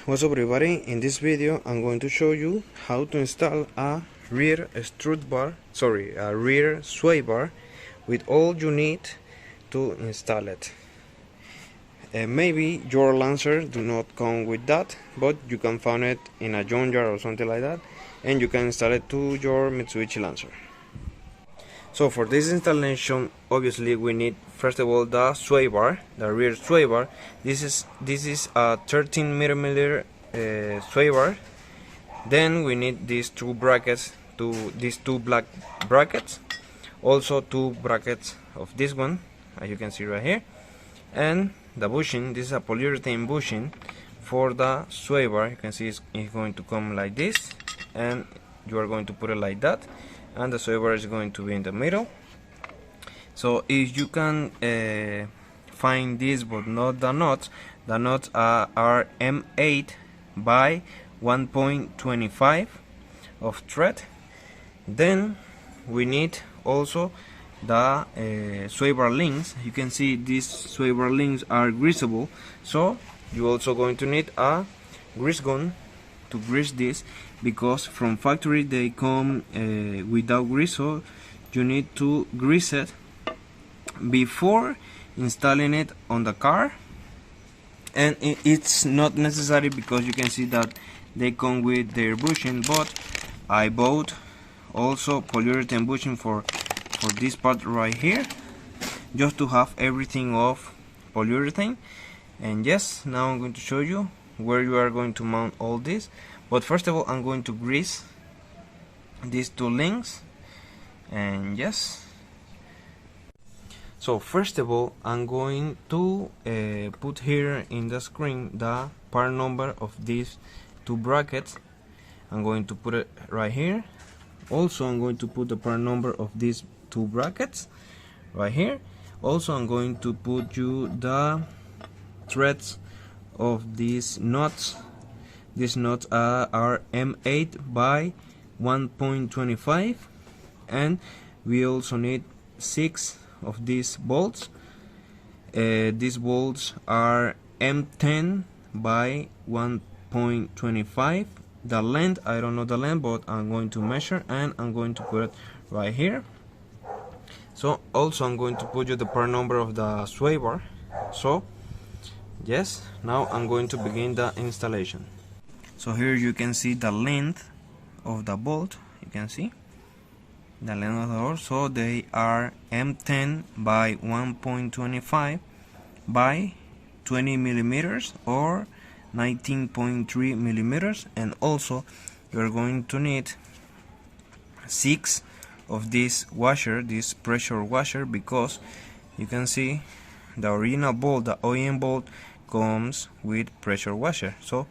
What's up everybody? In this video I'm going to show you how to install a rear sway bar with all you need to install it. Maybe your Lancer do not come with that, but you can find it in a junkyard or something like that, and you can install it to your Mitsubishi Lancer. So for this installation, obviously we need first of all the sway bar, the rear sway bar. This is a 13mm sway bar. Then we need these two brackets, these two black brackets, also two brackets of this one, as you can see right here, and the bushing. This is a polyurethane bushing for the sway bar. You can see it's going to come like this, and you are going to put it like that, and the sway bar is going to be in the middle. So if you can find this but not the nuts are M8 by 1.25 of thread. Then we need also the sway bar links. You can see these sway bar links are greasable, so you're also going to need a grease gun to grease this, because from factory they come without grease, so you need to grease it before installing it on the car. And it's not necessary because you can see that they come with their bushing, but I bought also polyurethane bushing for this part right here, just to have everything of polyurethane. And yes, now I'm going to show you where you are going to mount all this. But first of all, I'm going to grease these two links, and yes. So first of all, I'm going to put here in the screen the part number of these two brackets. I'm going to put it right here. Also, I'm going to put the part number of these two brackets right here. Also, I'm going to put you the threads of these nuts. These nuts are M8 by 1.25, and we also need 6 of these bolts. These bolts are M10 by 1.25. The length, I don't know the length, but I'm going to measure and I'm going to put it right here. So also I'm going to put you the part number of the sway bar. So yes, now I'm going to begin the installation. So here you can see the length of the bolt. You can see the length of the bolt. So they are M10 by 1.25 by 20 millimeters or 19.3 millimeters. And also you're going to need 6 of this washer, this pressure washer, because you can see the original bolt, the OEM bolt, comes with pressure washer. So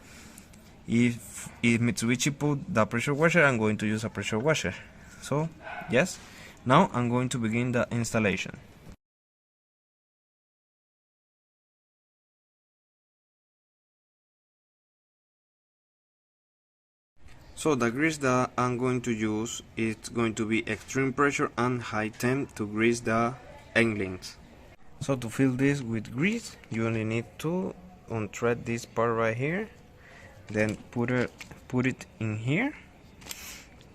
if Mitsubishi put the pressure washer, I'm going to use a pressure washer. So yes, now I'm going to begin the installation. So the grease that I'm going to use is going to be extreme pressure and high temp to grease the end links. So to fill this with grease, you only need to unthread this part right here, then put it in here,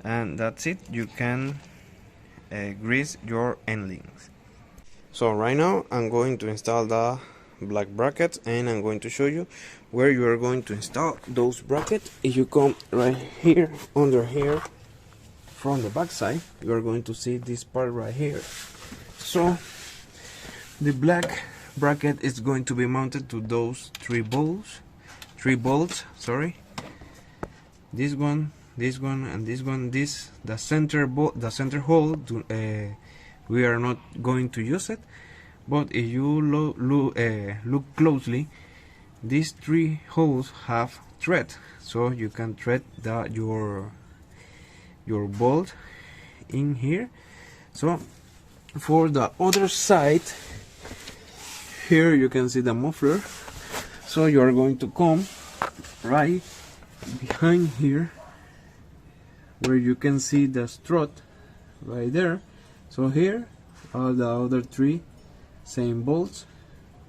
and that's it. You can grease your end links. So right now I'm going to install the black brackets, and I'm going to show you where you are going to install those brackets. If you come right here, under here, from the back side, you are going to see this part right here. So the black bracket is going to be mounted to those three bolts, sorry. This one, and this one. This the center hole. We are not going to use it, but if you look closely, these three holes have thread, so you can thread your bolt in here. So for the other side, here you can see the muffler. So you are going to come right behind here, where you can see the strut right there. So here are the other three same bolts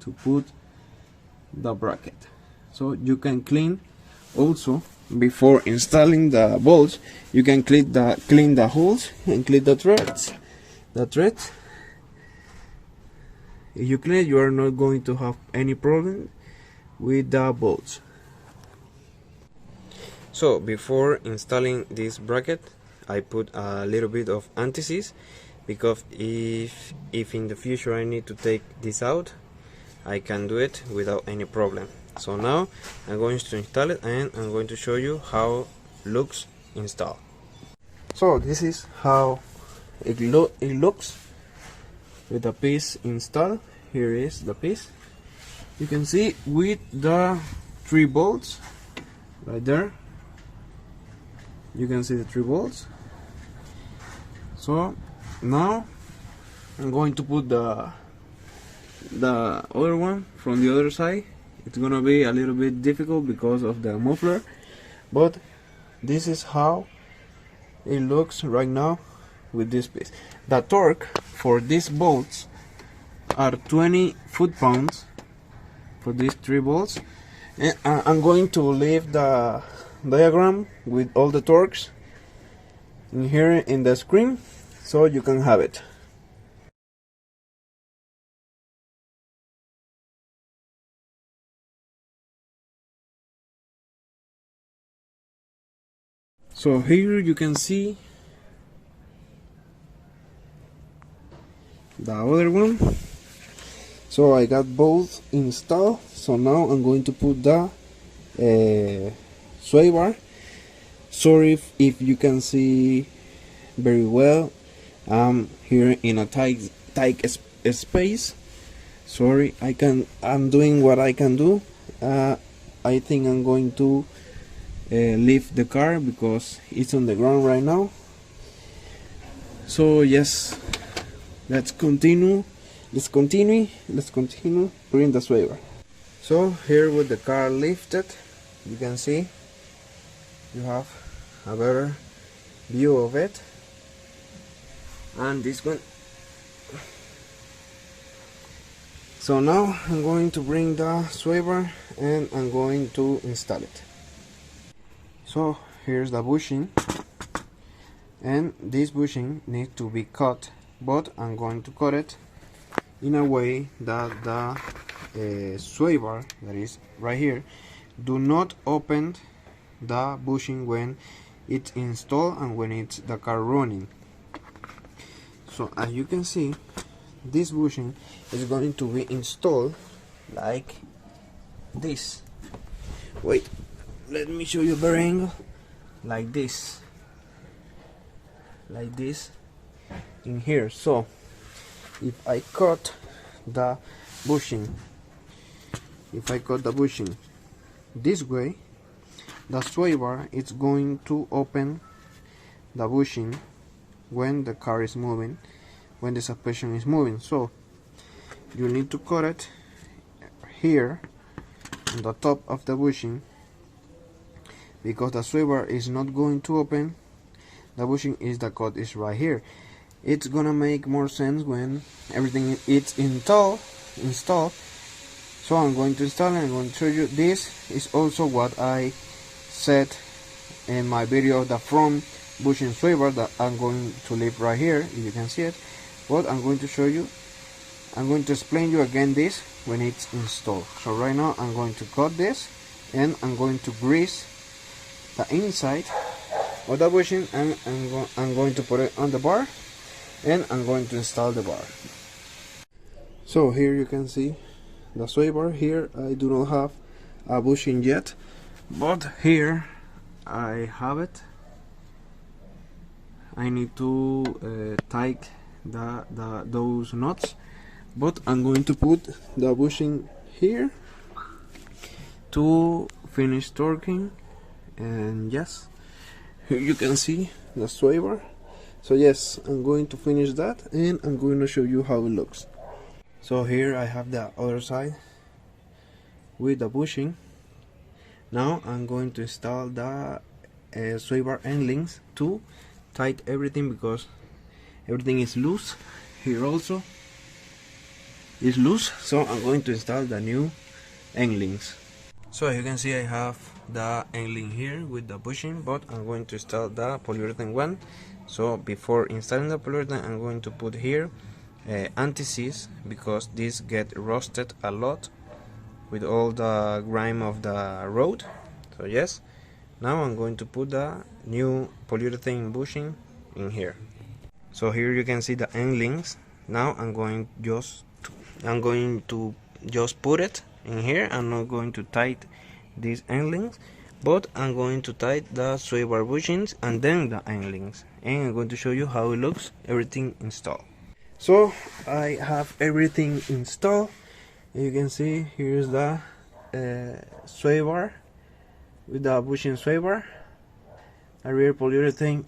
to put the bracket. So you can clean Also, before installing the bolts, you can clean the holes and clean the threads. If you clean it, you are not going to have any problem with the bolts. So before installing this bracket, I put a little bit of anti-seize, because if in the future I need to take this out, I can do it without any problem. So now I'm going to install it, and I'm going to show you how it looks installed. So this is how it looks with the piece installed. Here is the piece. You can see with the 3 bolts right there. You can see the 3 bolts. So now I'm going to put the other one from the other side. It's gonna be a little bit difficult because of the muffler, but this is how it looks right now with this piece. The torque for these bolts are 20 foot-pounds for these 3 bolts, and I'm going to leave the diagram with all the torques in here in the screen so you can have it. So here you can see the other one. So I got both installed. So now I'm going to put the sway bar. Sorry if you can see very well. I'm here in a tight space. Sorry, I'm doing what I can do. I think I'm going to leave the car because it's on the ground right now. So yes, let's continue putting the sway bar. So here with the car lifted, you can see you have a better view of it. And this one. So now I'm going to bring the sway bar and I'm going to install it. So here's the bushing, and this bushing needs to be cut, but I'm going to cut it in a way that the sway bar that is right here do not open the bushing when it's installed and when it's the car running. So as you can see, this bushing is going to be installed like this. Wait, let me show you a better angle. Like this in here. So if I cut the bushing this way, the sway bar is going to open the bushing when the car is moving, when the suspension is moving. So you need to cut it here on the top of the bushing, because the sway bar is not going to open. The bushing is the cut is right here. It's gonna make more sense when everything is installed. So I'm going to install and I'm going to show you. This is also what I said in my video, the front bushing sway bar that I'm going to leave right here, if you can see it. But I'm going to show you, I'm going to explain you again this when it's installed. So right now I'm going to cut this and I'm going to grease the inside of the bushing, and I'm going to put it on the bar, and I'm going to install the bar. So here you can see the sway bar. Here I do not have a bushing yet, but here I have it. I need to tighten those nuts, but I'm going to put the bushing here to finish torquing. And yes, here you can see the sway bar. So yes, I'm going to finish that and I'm going to show you how it looks. So here I have the other side with the bushing. Now I'm going to install the sway bar end links to tighten everything, because everything is loose. Here also is loose, so I'm going to install the new end links. So as you can see, I have the end-link here with the bushing, but I'm going to install the polyurethane one. So before installing the polyurethane, I'm going to put here anti-seize, because this get rusted a lot with all the grime of the road. So yes, now I'm going to put the new polyurethane bushing in here. So here you can see the end links. Now I'm going to just put it in here. I'm not going to tight these end links, but I'm going to tight the sway bar bushings and then the end links, and I'm going to show you how it looks, everything installed. So I have everything installed. You can see here's the sway bar with the bushing sway bar, a rear polyurethane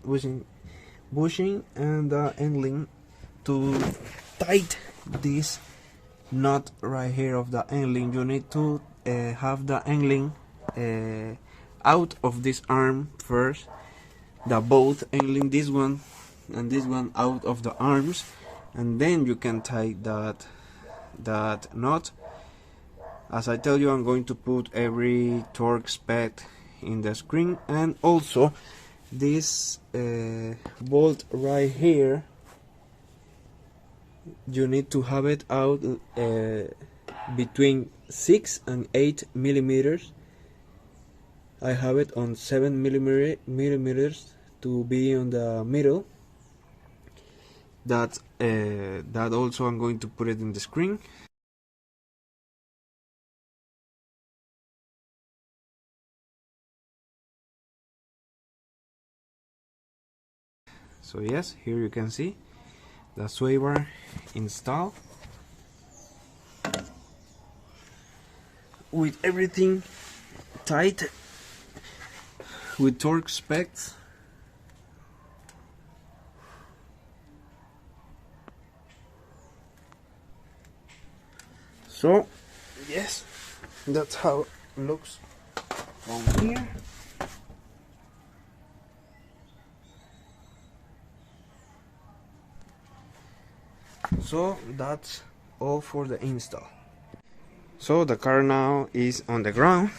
bushing and the end link. To tight this knot right here of the end link, you need to have the end link out of this arm first, the both end link, this one and this one, out of the arms, and then you can tie that knot. As I tell you, I'm going to put every torque spec in the screen, and also this bolt right here, you need to have it out between 6 and 8 millimeters. I have it on 7 millimeters to be on the middle. That also I'm going to put it in the screen. So yes, here you can see the sway bar installed with everything tight with torque specs. So yes, that's how it looks from here. So that's all for the install. So the car now is on the ground,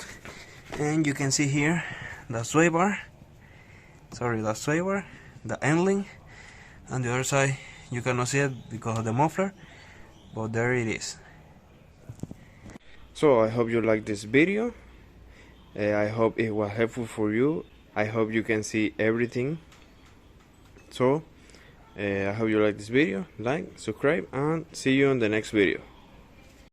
and you can see here the sway bar, the end link, and the other side you cannot see it because of the muffler, but there it is. So I hope you liked this video. I hope it was helpful for you. I hope you can see everything. So I hope you like this video, like, subscribe, and see you on the next video.